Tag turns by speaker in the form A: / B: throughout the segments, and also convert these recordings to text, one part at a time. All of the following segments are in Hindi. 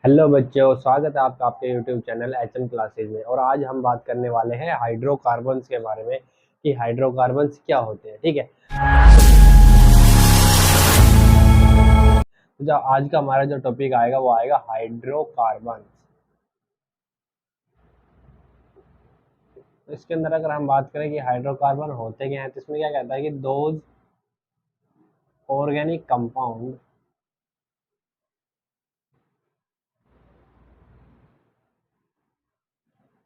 A: हेलो बच्चों, स्वागत है आपका आपके यूट्यूब चैनल एचएम क्लासेज में। और आज हम बात करने वाले हैं हाइड्रोकार्बन्स के बारे में कि हाइड्रोकार्बन्स क्या होते हैं। ठीक है, तो जो आज का हमारा जो टॉपिक आएगा वो आएगा हाइड्रोकार्बन। तो इसके अंदर अगर हम बात करें कि हाइड्रोकार्बन होते क्या हैं, तो इसमें क्या कहता है कि those organic compound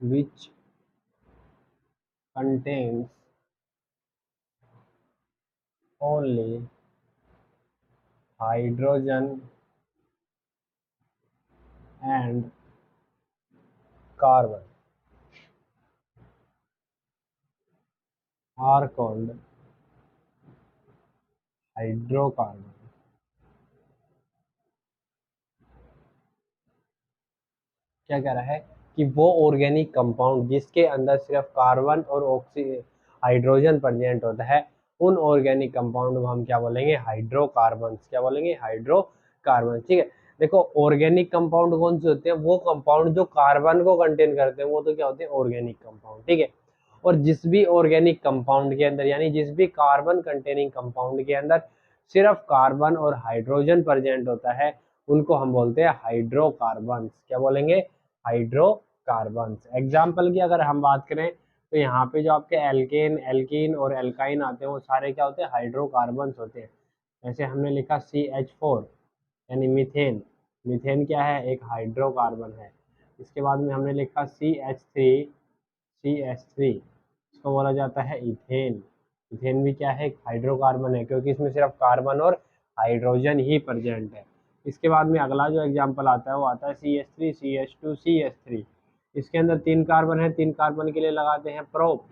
A: which contains only hydrogen and carbon are called hydrocarbon. क्या कह रहा है कि वो ऑर्गेनिक कंपाउंड जिसके अंदर सिर्फ कार्बन और हाइड्रोजन प्रेजेंट होता है, उन ऑर्गेनिक कंपाउंड को हम क्या बोलेंगे? हाइड्रोकार्बन्स। क्या बोलेंगे? हाइड्रोकार्बन। ठीक है, देखो ऑर्गेनिक कंपाउंड कौन से होते हैं? वो कंपाउंड जो कार्बन को कंटेन करते हैं वो तो क्या होते हैं? Organic compound. ठीक है, और जिस भी ऑर्गेनिक कंपाउंड के अंदर यानी जिस भी कार्बन कंटेनिंग कंपाउंड के अंदर सिर्फ कार्बन और हाइड्रोजन प्रेजेंट होता है, उनको हम बोलते हैं हाइड्रोकार्बन्स। क्या बोलेंगे? हाइड्रोकार्बन्स। एग्जाम्पल की अगर हम बात करें तो यहाँ पे जो आपके एल्केन, एल्कीन और एल्काइन आते हैं वो सारे क्या होते हैं? हाइड्रोकार्बन्स होते हैं। जैसे हमने लिखा CH4 यानी मीथेन। मीथेन क्या है? एक हाइड्रोकार्बन है। इसके बाद में हमने लिखा CH3 इसको बोला जाता है इथेन। इथेन भी क्या है? एक हाइड्रोकार्बन है, क्योंकि इसमें सिर्फ कार्बन और हाइड्रोजन ही प्रेजेंट है। इसके बाद में अगला जो एग्जाम्पल आता है वो आता है CH3 CH2 CH3। इसके अंदर 3 कार्बन है, 3 कार्बन के लिए लगाते हैं प्रोप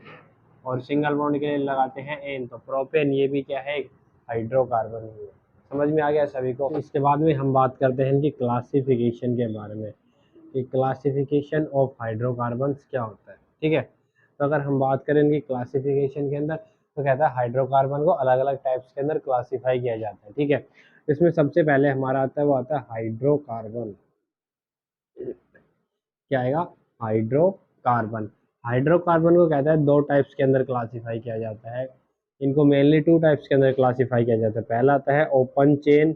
A: और सिंगल बॉन्ड के लिए लगाते हैं एन, तो प्रोपेन ये भी क्या है? हाइड्रोकार्बन ही है। समझ में आ गया सभी को? इसके बाद में हम बात करते हैं इनकी क्लासिफिकेशन के बारे में कि क्लासिफिकेशन ऑफ हाइड्रोकार्बन्स क्या होता है। ठीक है, तो अगर हम बात करें इनकी क्लासिफिकेशन के अंदर तो कहता है हाइड्रोकार्बन को अलग अलग टाइप्स के अंदर क्लासीफाई किया जाता है। ठीक है, इसमें सबसे पहले हमारा आता है वो आता है हाइड्रोकार्बन। क्या आएगा? हाइड्रोकार्बन। हाइड्रोकार्बन को कहता है दो टाइप्स के अंदर क्लासीफाई किया जाता है। इनको मेनली 2 टाइप्स के अंदर क्लासीफाई किया जाता है। पहला आता है ओपन चेन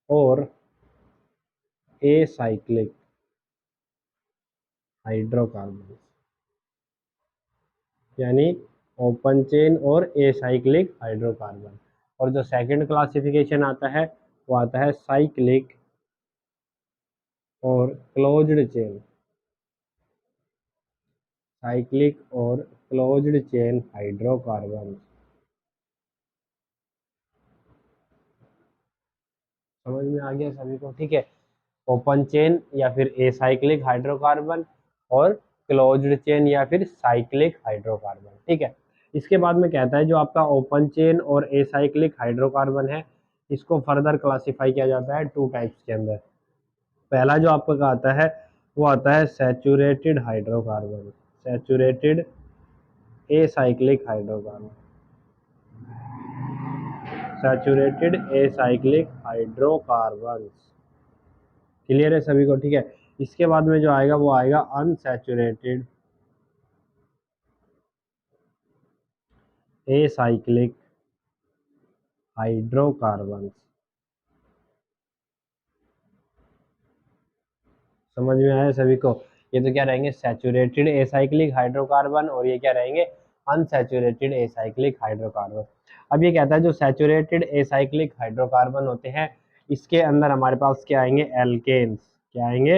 A: और एसाइक्लिक हाइड्रोकार्बन, यानी ओपन चेन और एसाइक्लिक हाइड्रोकार्बन। और जो सेकंड क्लासिफिकेशन आता है वो आता है साइक्लिक और क्लोज्ड चेन। साइक्लिक और क्लोज्ड चेन हाइड्रोकार्बन। समझ में आ गया सभी को? ठीक है, ओपन चेन या फिर एसाइक्लिक हाइड्रोकार्बन और क्लोज्ड चेन या फिर साइक्लिक हाइड्रोकार्बन। ठीक है, इसके बाद में कहता है जो आपका ओपन चेन और एसाइक्लिक हाइड्रोकार्बन है, इसको फर्दर क्लासिफाई किया जाता है 2 टाइप्स के अंदर। पहला जो आपका आता है वो आता है saturated hydrocarbon, saturated acyclic hydrocarbon, saturated acyclic hydrocarbon. Clear है सभी को? ठीक है, इसके बाद में जो आएगा वो आएगा अनसैचुरेटेड एसाइक्लिक हाइड्रोकार्बन। समझ में आया सभी को? ये तो क्या रहेंगे? सैचुरेटेड एसाइक्लिक हाइड्रोकार्बन, और ये क्या रहेंगे? Unsaturated acyclic hydrocarbon. अब ये कहता है जो सैचुरेटेड एसाइक्लिक हाइड्रोकार्बन होते हैं, इसके अंदर हमारे पास क्या आएंगे? एल्केन्स। क्या आएंगे?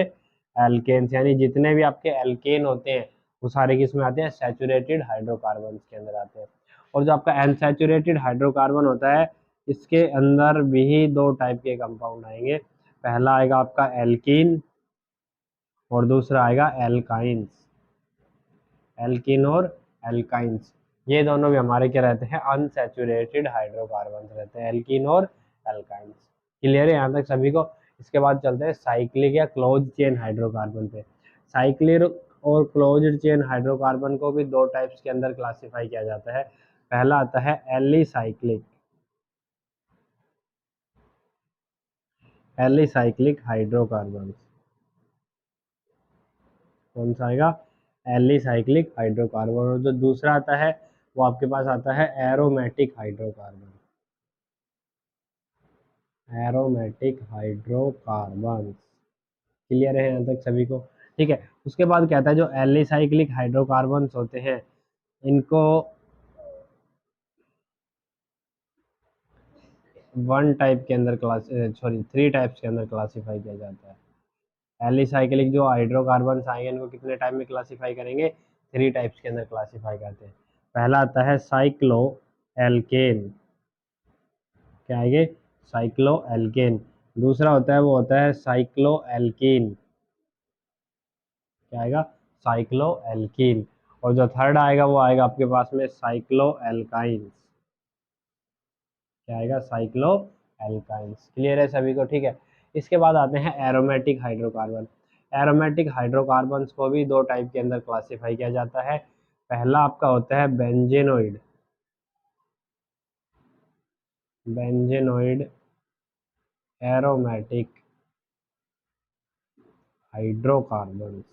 A: एल्केन्स, यानी जितने भी आपके एल्केन होते हैं वो सारे किसमें आते हैं? सैचुरेटेड हाइड्रोकार्बन के अंदर आते हैं। और जो आपका अनसैचुरेटेड हाइड्रोकार्बन होता है, इसके अंदर भी 2 टाइप के कंपाउंड आएंगे। पहला आएगा आपका एल्कीन और दूसरा आएगा एल्काइंस। एल्कीन और एल्काइंस, ये दोनों भी हमारे क्या रहते हैं? अनसैचुरेटेड हाइड्रोकार्बन रहते हैं, एल्कीन और एल्काइंस। क्लियर है यहाँ तक सभी को? इसके बाद चलते हैं साइक्लिक या क्लोज चेन हाइड्रोकार्बन पे। साइक्लिक और क्लोज्ड चेन हाइड्रोकार्बन को भी 2 टाइप्स के अंदर क्लासिफाई किया जाता है। पहला आता है एलिसाइक्लिक, एलिसाइक्लिक हाइड्रोकार्बन, कौन सा आएगा, एलिसाइक्लिक हाइड्रोकार्बन। और जो दूसरा आता है वो आपके पास आता है aromatic hydrocarbon, aromatic hydrocarbon. Clear है यहाँ तक सभी को? ठीक है। उसके बाद कहता है जो एलिसाइक्लिक हाइड्रोकार्बन होते हैं इनको वन टाइप के अंदर क्लास सॉरी 3 टाइप्स के अंदर क्लासिफाई किया जाता है। एलिसाइक्लिक जो हाइड्रोकार्बन आएंगे इनको कितने टाइप में क्लासिफाई करेंगे, 3 टाइप्स के अंदर क्लासिफाई करते हैं। पहला आता है साइक्लो एल्केन, क्या आएंगे, साइक्लो एल्केन। दूसरा होता है वो होता है साइक्लो एल्कीन, क्या आएगा, साइक्लो एल्कीन। और जो थर्ड आएगा वो आएगा आपके पास में साइक्लो एल्काइंस, क्या आएगा, साइक्लो एल्काइंस। क्लियर है सभी को? ठीक है। इसके बाद आते हैं एरोमेटिक हाइड्रोकार्बन। एरोमेटिक हाइड्रोकार्बन्स को भी 2 टाइप के अंदर क्लासिफाई किया जाता है। पहला आपका होता है बेंजेनोइड, बेंजेनोइड एरोमेटिक हाइड्रोकार्बन्स।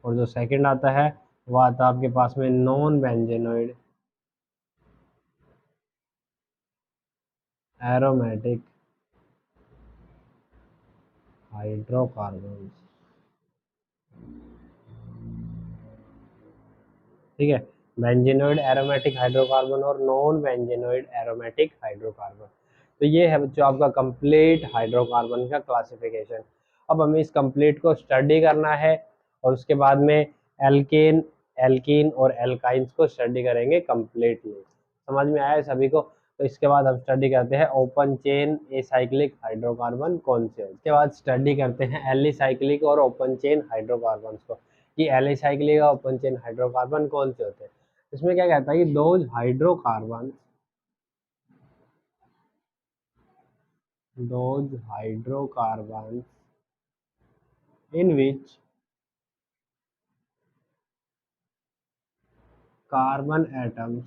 A: और जो सेकंड आता है वो आता है आपके पास में नॉन बेंजेनोइड एरोमेटिक हाइड्रोकार्बन्स। ठीक है, बेंजीनोइड एरोमेटिक हाइड्रोकार्बन और नॉन बेंजीनोइड एरोमेटिक हाइड्रोकार्बन। तो ये है बच्चों आपका कंप्लीट हाइड्रोकार्बन का क्लासिफिकेशन। अब हमें इस कंप्लीट को स्टडी करना है और उसके बाद में एल्केन, एल्कीन और एल्काइंस को स्टडी करेंगे कंप्लीटली। समझ में आया है सभी को? तो इसके बाद हम स्टडी करते हैं ओपन चेन एसाइक्लिक हाइड्रोकार्बन कौन से होते हैं। इसके बाद स्टडी करते हैं एलिसाइक्लिक और ओपन चेन हाइड्रोकार्बन को, कि एलिसाइक्लिक और ओपन चेन हाइड्रोकार्बन कौन से होते हैं। इसमें क्या कहता है कि those hydrocarbon, those hydrocarbon in which carbon atoms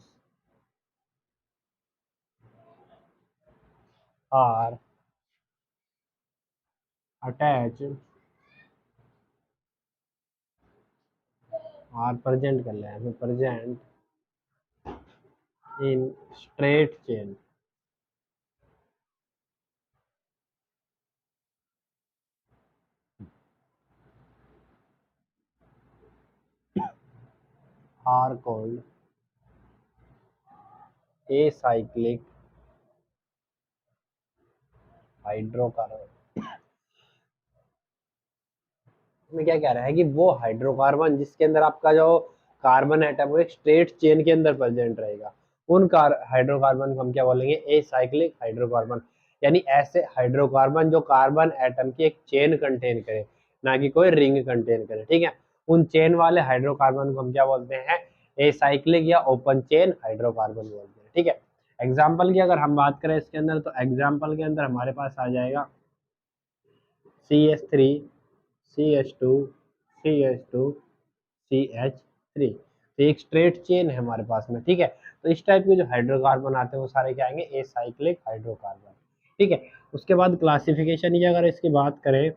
A: are attach, are present कर ले हमें, present in straight chain, are called acyclic hydrocarbon. में क्या कह रहा है कि वो हाइड्रोकार्बन जिसके अंदर आपका जो कार्बन एटम वो एक स्ट्रेट चेन के अंदर प्रेजेंट रहेगा, उन हाइड्रोकार्बन को हम क्या बोलेंगे, एसाइक्लिक हाइड्रोकार्बन। यानी ऐसे हाइड्रोकार्बन जो कार्बन एटम की एक चेन कंटेन करे, ना कि कोई रिंग कंटेन करे। ठीक है, उन चेन वाले हाइड्रोकार्बन को हम क्या बोलते हैं, एसाइक्लिक या ओपन चेन हाइड्रोकार्बन बोलते हैं। ठीक है, एग्जाम्पल की अगर हम बात करें इसके अंदर, तो एग्जाम्पल के अंदर हमारे पास आ जाएगा CH3, CH2, CH2, CH3। तो एक स्ट्रेट चेन है हमारे पास में। ठीक है, तो इस टाइप के जो हाइड्रोकार्बन आते हैं वो सारे क्या आएंगे, एसाइक्लिक हाइड्रोकार्बन। ठीक है, उसके बाद क्लासिफिकेशन की अगर इसकी बात करें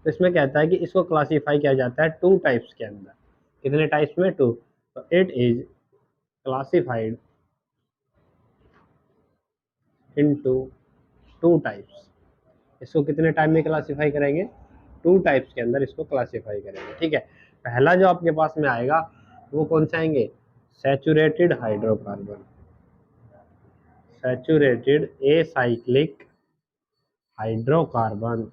A: तो इसमें कहता है कि इसको क्लासीफाई किया जाता है 2 टाइप्स के अंदर। कितने टाइप्स में, 2। तो it is classified into 2 types. इसको कितने टाइप में क्लासिफाई करेंगे, 2 टाइप्स के अंदर इसको क्लासिफाई करेंगे। ठीक है, पहला जो आपके पास में आएगा वो कौन से आएंगे, saturated hydrocarbon, saturated acyclic hydrocarbon.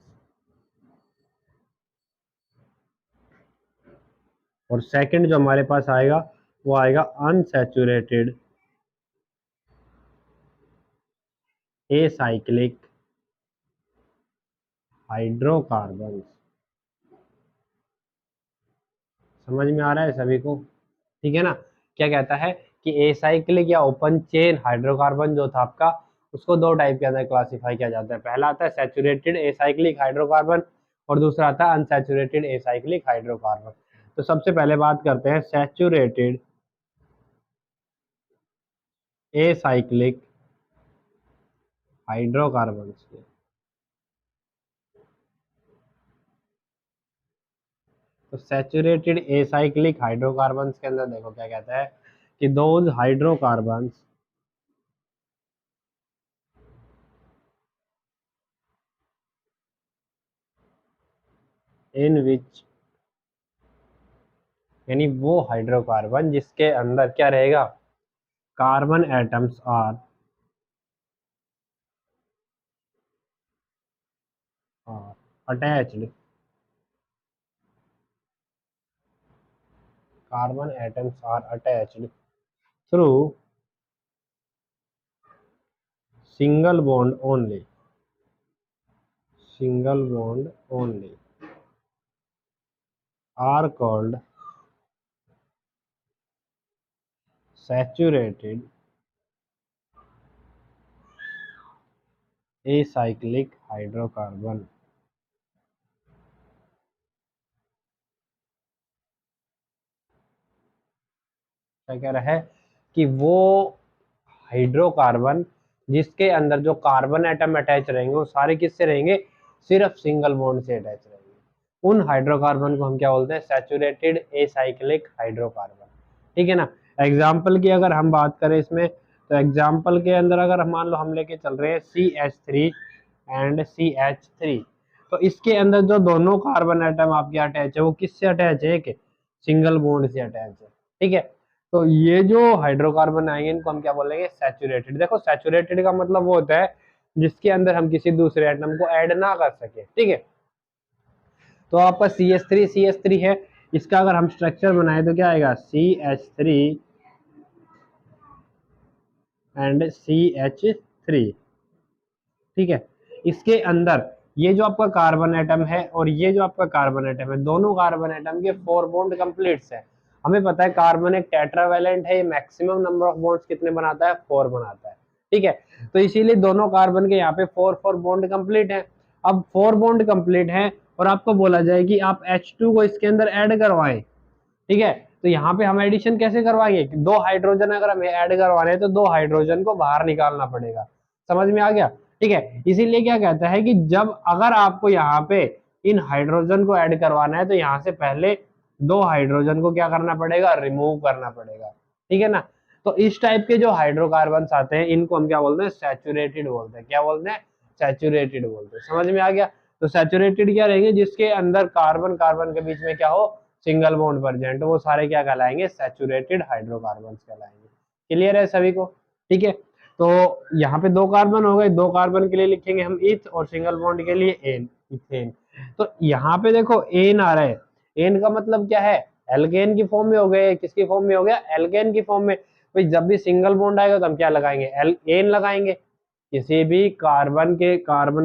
A: और सेकंड जो हमारे पास आएगा वो आएगा अनसैचुरेटेड एसाइक्लिक हाइड्रोकार्बन। समझ में आ रहा है सभी को? ठीक है ना? क्या कहता है कि एसाइक्लिक या ओपन चेन हाइड्रोकार्बन जो था आपका, उसको 2 टाइप के अंदर क्लासिफाई किया जाता है। पहला आता है सैचुरेटेड एसाइक्लिक हाइड्रोकार्बन और दूसरा आता है अनसैचुरेटेड एसाइक्लिक हाइड्रोकार्बन। तो सबसे पहले बात करते हैं सैचुरेटेड एसाइक्लिक हाइड्रोकार्बन्स के। तो सैचुरेटेड एसाइक्लिक हाइड्रोकार्बन्स के अंदर देखो क्या कहता है कि दोज हाइड्रोकार्बन्स इन विच, यानी वो हाइड्रोकार्बन जिसके अंदर क्या रहेगा, carbon atoms are attached, carbon atoms are attached through single bond only, single bond only are called saturated acyclic hydrocarbon. क्या कह रहा है कि वो हाइड्रोकार्बन जिसके अंदर जो कार्बन एटम अटैच रहेंगे वो सारे किससे रहेंगे, सिर्फ सिंगल बॉन्ड से अटैच रहेंगे। उन हाइड्रोकार्बन को हम क्या बोलते हैं, सैचुरेटेड एसाइक्लिक हाइड्रोकार्बन। ठीक है ना। एग्जाम्पल की अगर हम बात करें इसमें, तो एग्जाम्पल के अंदर अगर मान लो हम लेके चल रहे हैं CH3 एंड CH3, तो इसके अंदर जो दोनों कार्बन एटम आपके अटैच है वो किससे अटैच है, एक सिंगल बॉन्ड से अटैच है। ठीक है। तो ये जो हाइड्रोकार्बन आएंगे इनको हम क्या बोलेंगे, सैचुरेटेड। देखो सैचुरेटेड का मतलब वो होता है जिसके अंदर हम किसी दूसरे एटम को ऐड ना कर सके। ठीक है। तो आपका CH3 है, इसका अगर हम स्ट्रक्चर बनाए तो क्या आएगा, CH3 एंड CH3। ठीक है। इसके अंदर ये जो आपका कार्बन एटम है और ये जो आपका कार्बन एटम है, दोनों कार्बन एटम के 4 बॉन्ड कंप्लीट्स है। हमें पता है कार्बन एक टेट्रावैलेंट है, ये मैक्सिमम नंबर ऑफ बॉन्ड्स कितने बनाता है, 4 बनाता है। ठीक है। तो इसीलिए दोनों कार्बन के यहाँ पे 4 बॉन्ड कंप्लीट है। अब 4 बॉन्ड कंप्लीट है और आपको बोला जाए कि आप H2 को इसके अंदर ऐड करवाएं। ठीक है। तो यहाँ पे हम एडिशन कैसे करवाएंगे, दो हाइड्रोजन अगर हमें ऐड करवाने हैं तो दो हाइड्रोजन को बाहर निकालना पड़ेगा। समझ में आ गया। ठीक है। इसीलिए क्या कहता है कि जब अगर आपको यहाँ पे इन हाइड्रोजन को ऐड करवाना है तो यहाँ से पहले दो हाइड्रोजन को क्या करना पड़ेगा, रिमूव करना पड़ेगा। ठीक है ना। तो इस टाइप के जो हाइड्रोकार्बन आते हैं इनको हम क्या बोलते हैं, सैचुरेटेड बोलते हैं। क्या बोलते हैं, सैचुरेटेड बोलते हैं। समझ में आ गया। तो सैचुरेटेड क्या रहेंगे, जिसके अंदर कार्बन कार्बन के बीच में क्या हो, सिंगल बॉन्ड प्रेजेंट, वो सारे क्या कहलाएंगे, सैचुरेटेड हाइड्रोकार्बन कहलाएंगे। क्लियर है सभी को। ठीक है। तो यहाँ पे दो कार्बन हो गए, दो कार्बन के लिए लिखेंगे हम इथ और सिंगल बॉन्ड के लिए एन, इथेन। तो यहाँ पे देखो एन आ रहा है, एन का मतलब क्या है, एल्केन की फॉर्म में हो गए, किसकी फॉर्म में हो गया, एल्केन की फॉर्म में। भाई जब भी सिंगल बॉन्ड आएगा तो हम क्या लगाएंगे, एन लगाएंगे। किसी भी कार्बन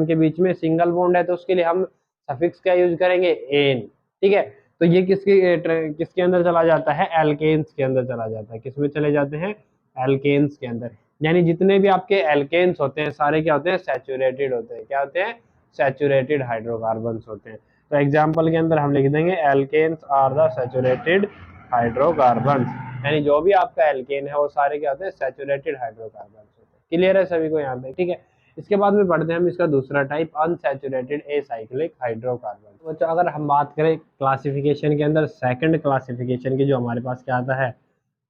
A: के बीच में सिंगल बॉन्ड है तो उसके लिए हम सफिक्स का यूज करेंगे, एन। ठीक है। तो ये किसके अंदर चला जाता है, एल्केन्स के अंदर चला जाता है। किसमें चले जाते हैं, एल्केन्स के अंदर। यानी जितने भी आपके एल्केन्स होते हैं सारे क्या होते हैं, सैचुरेटेड होते हैं। क्या होते हैं, सैचुरेटेड हाइड्रोकार्बन्स होते हैं। तो एग्जाम्पल के अंदर हम लिख देंगे alkanes are the saturated hydrocarbons, यानी जो भी आपका एल्केन है वो सारे क्या होते हैं, सैचुरेटेड हाइड्रोकार्बन्स होते हैं। क्लियर है सभी को यहाँ पे। ठीक है। इसके बाद में पढ़ते हैं हम इसका दूसरा टाइप, अनसैचुरेटेड एसाइक्लिक हाइड्रोकार्बन। तो बच्चों अगर हम बात करें क्लासिफिकेशन के अंदर, सेकंड क्लासिफिकेशन की जो हमारे पास क्या आता है,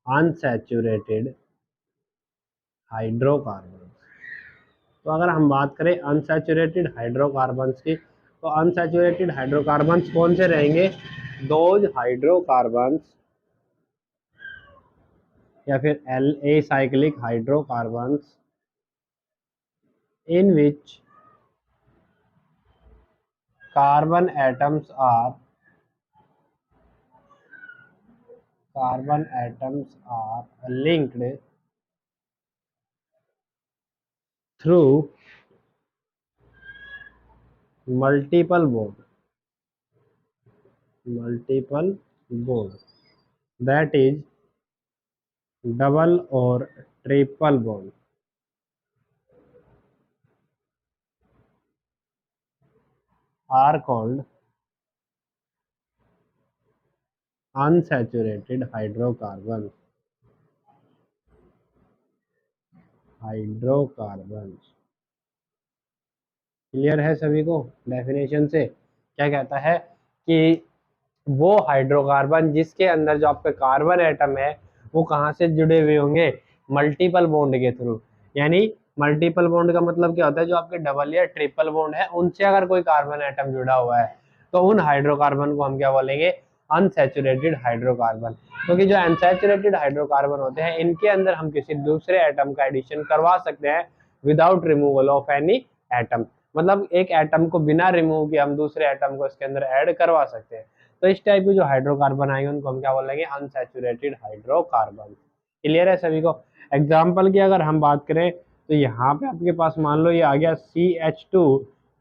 A: अनसैचुरेटेड हाइड्रोकार्बन। तो अगर हम बात करें अनसैचुरेटेड हाइड्रोकार्बन्स की, तो अनसैचुरेटेड हाइड्रोकार्बन्स कौन से रहेंगे, दोज हाइड्रोकार्बन्स या फिर acyclic hydrocarbons in which carbon atoms are linked through multiple bond, that is double or triple bond, are called unsaturated hydrocarbons. Hydrocarbon. Clear है सभी को? डेफिनेशन से क्या कहता है कि वो हाइड्रोकार्बन जिसके अंदर जो आपका कार्बन एटम है वो कहाँ से जुड़े हुए होंगे, मल्टीपल बॉन्ड के थ्रू। यानी मल्टीपल बॉन्ड का मतलब क्या होता है, जो आपके डबल या ट्रिपल बॉन्ड है उनसे अगर कोई कार्बन एटम जुड़ा हुआ है तो उन हाइड्रोकार्बन को हम क्या बोलेंगे, अनसैचुरेटेड हाइड्रोकार्बन। क्योंकि जो अनसैचुरेटेड हाइड्रोकार्बन होते हैं इनके अंदर हम किसी दूसरे एटम का एडिशन करवा सकते हैं without removal of any atom. मतलब एक एटम को बिना रिमूव किए हम दूसरे एटम को इसके अंदर ऐड करवा सकते हैं। तो इस टाइप के जो हाइड्रोकार्बन आएंगे उनको हम क्या बोलेंगे, अनसैचुरेटेड हाइड्रोकार्बन। क्लियर है सभी को? एग्जाम्पल की अगर हम बात करें तो यहाँ पे आपके पास मान लो ये आ गया CH2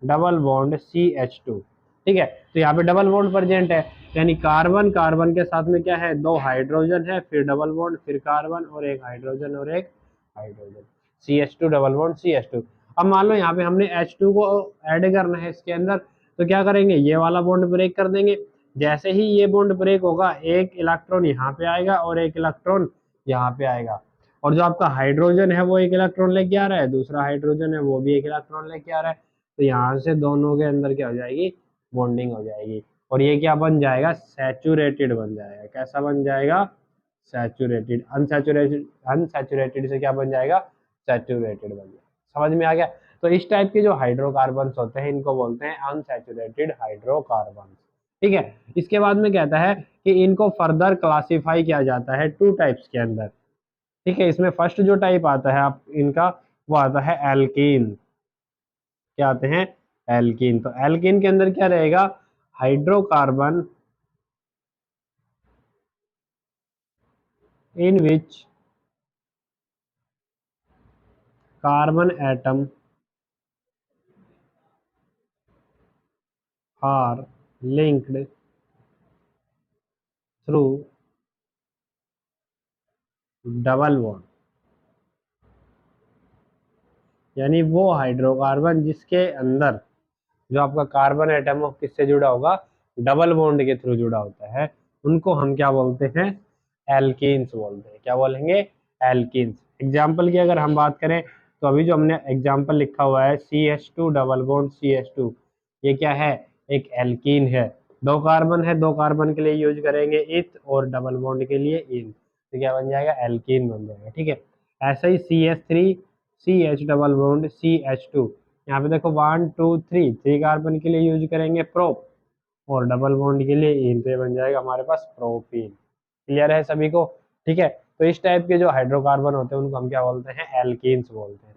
A: डबल बॉन्ड CH2। ठीक है, तो यहाँ पे डबल बॉन्ड प्रेजेंट है, यानी कार्बन कार्बन के साथ में क्या है, दो हाइड्रोजन है, फिर डबल बॉन्ड, फिर कार्बन और एक हाइड्रोजन और एक hydrogen, CH2 double bond CH2। अब मान लो यहाँ पे हमने H2 को ऐड करना है इसके अंदर, तो क्या करेंगे, ये वाला बॉन्ड ब्रेक कर देंगे। जैसे ही ये बॉन्ड ब्रेक होगा एक इलेक्ट्रॉन यहाँ पे आएगा और एक इलेक्ट्रॉन यहाँ पे आएगा, और जो आपका हाइड्रोजन है वो एक इलेक्ट्रॉन लेके आ रहा है, दूसरा हाइड्रोजन है वो भी एक इलेक्ट्रॉन लेके आ रहा है। तो यहाँ से दोनों के अंदर क्या हो जाएगी, बॉन्डिंग हो जाएगी, और ये क्या बन जाएगा, सैचुरेटेड बन जाएगा। कैसा बन जाएगा, सैचुरेटेड। अनसैचुरेटेड, अनसैचुरेटेड से क्या बन जाएगा, सैचुरेटेड बन जाएगा। समझ में आ गया? तो इस टाइप के जो हाइड्रोकार्बन होते हैं इनको बोलते हैं अनसैचुरेटेड हाइड्रोकार्बन। ठीक है, इसके बाद में कहता है कि इनको फर्दर क्लासिफाई किया जाता है टू टाइप्स के अंदर। ठीक है, इसमें फर्स्ट जो टाइप आता है आप इनका, वो आता है एल्कीन। क्या आते हैं, एल्कीन। तो एल्कीन के अंदर क्या रहेगा, hydrocarbon in which carbon atom are linked through double bond. यानी वो हाइड्रोकार्बन जिसके अंदर जो आपका कार्बन एटम हो किससे जुड़ा होगा, डबल बॉन्ड के थ्रू जुड़ा होता है, उनको हम क्या बोलते हैं, एल्कीन्स बोलते हैं। क्या बोलेंगे, एल्कीन्स। एग्जाम्पल की अगर हम बात करें तो अभी जो हमने एग्जाम्पल लिखा हुआ है CH2 डबल बॉन्ड CH2, ये क्या है, एक एल्कीन है। दो कार्बन है, दो कार्बन के लिए यूज करेंगे इथ और डबल बॉन्ड के लिए इन, तो क्या बन जाएगा, एल्कीन बन जाएगा। ठीक है, ऐसा ही CH3 CH double bond CH2, यहाँ पे देखो 1 2 3, 3 कार्बन के लिए यूज करेंगे प्रोप और डबल बॉन्ड के लिए इन, तो ये बन जाएगा हमारे पास प्रोपीन। क्लियर है सभी को? ठीक है, तो इस टाइप के जो हाइड्रोकार्बन होते हैं उनको हम क्या बोलते हैं, एल्कीन्स बोलते हैं।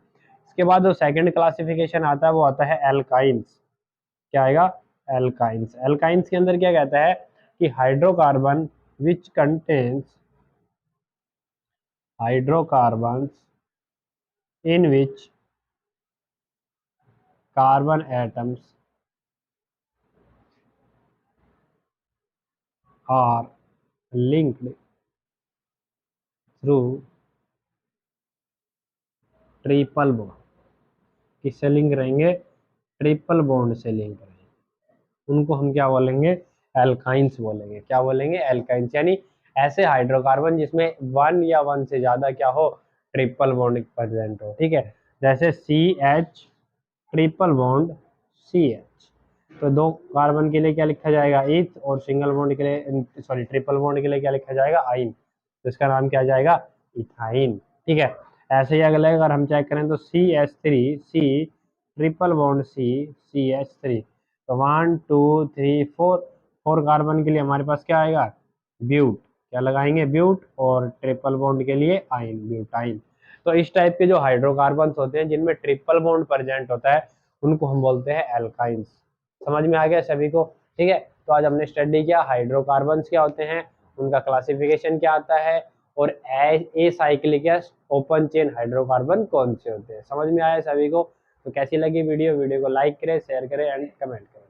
A: इसके बाद जो सेकंड क्लासिफिकेशन आता है वो आता है एल्काइंस। क्या आएगा, एल्काइंस। एल्काइंस के अंदर क्या कहता है कि hydrocarbon which contains hydrocarbon in which carbon atoms are linked through triple bond. किससे लिंक रहेंगे, ट्रिपल बॉन्ड से लिंक रहेंगे, उनको हम क्या बोलेंगे, एल्काइंस बोलेंगे। क्या बोलेंगे, एल्काइंस। यानी ऐसे हाइड्रोकार्बन जिसमें वन या वन से ज्यादा क्या हो, ट्रिपल बॉन्ड प्रेजेंट हो। ठीक है, जैसे CH ट्रिपल बॉन्ड CH, तो दो कार्बन के लिए क्या लिखा जाएगा, इथ, और सिंगल बॉन्ड के लिए, सॉरी ट्रिपल बॉन्ड के लिए क्या लिखा जाएगा, आइन, तो इसका नाम क्या जाएगा, इथाइन। ठीक है, ऐसे ही अगले अगर हम चेक करें तो CH3 C triple bond CH3, तो 1 2 3 4, 4 कार्बन के लिए हमारे पास क्या आएगा, ब्यूट। क्या लगाएंगे, ब्यूट, और ट्रिपल बॉन्ड के लिए आइन, ब्यूटाइन। तो इस टाइप के जो हाइड्रोकार्बन होते हैं जिनमें ट्रिपल बॉन्ड प्रेजेंट होता है उनको हम बोलते हैं एल्काइंस। समझ में आ गया सभी को? ठीक है, तो आज हमने स्टडी किया हाइड्रोकार्बन्स क्या होते हैं, उनका क्लासिफिकेशन क्या आता है, और ए साइक्लिक या ओपन चेन हाइड्रोकार्बन कौन से होते हैं। समझ में आया सभी को? तो कैसी लगी वीडियो को लाइक करें, शेयर करें एंड कमेंट करें।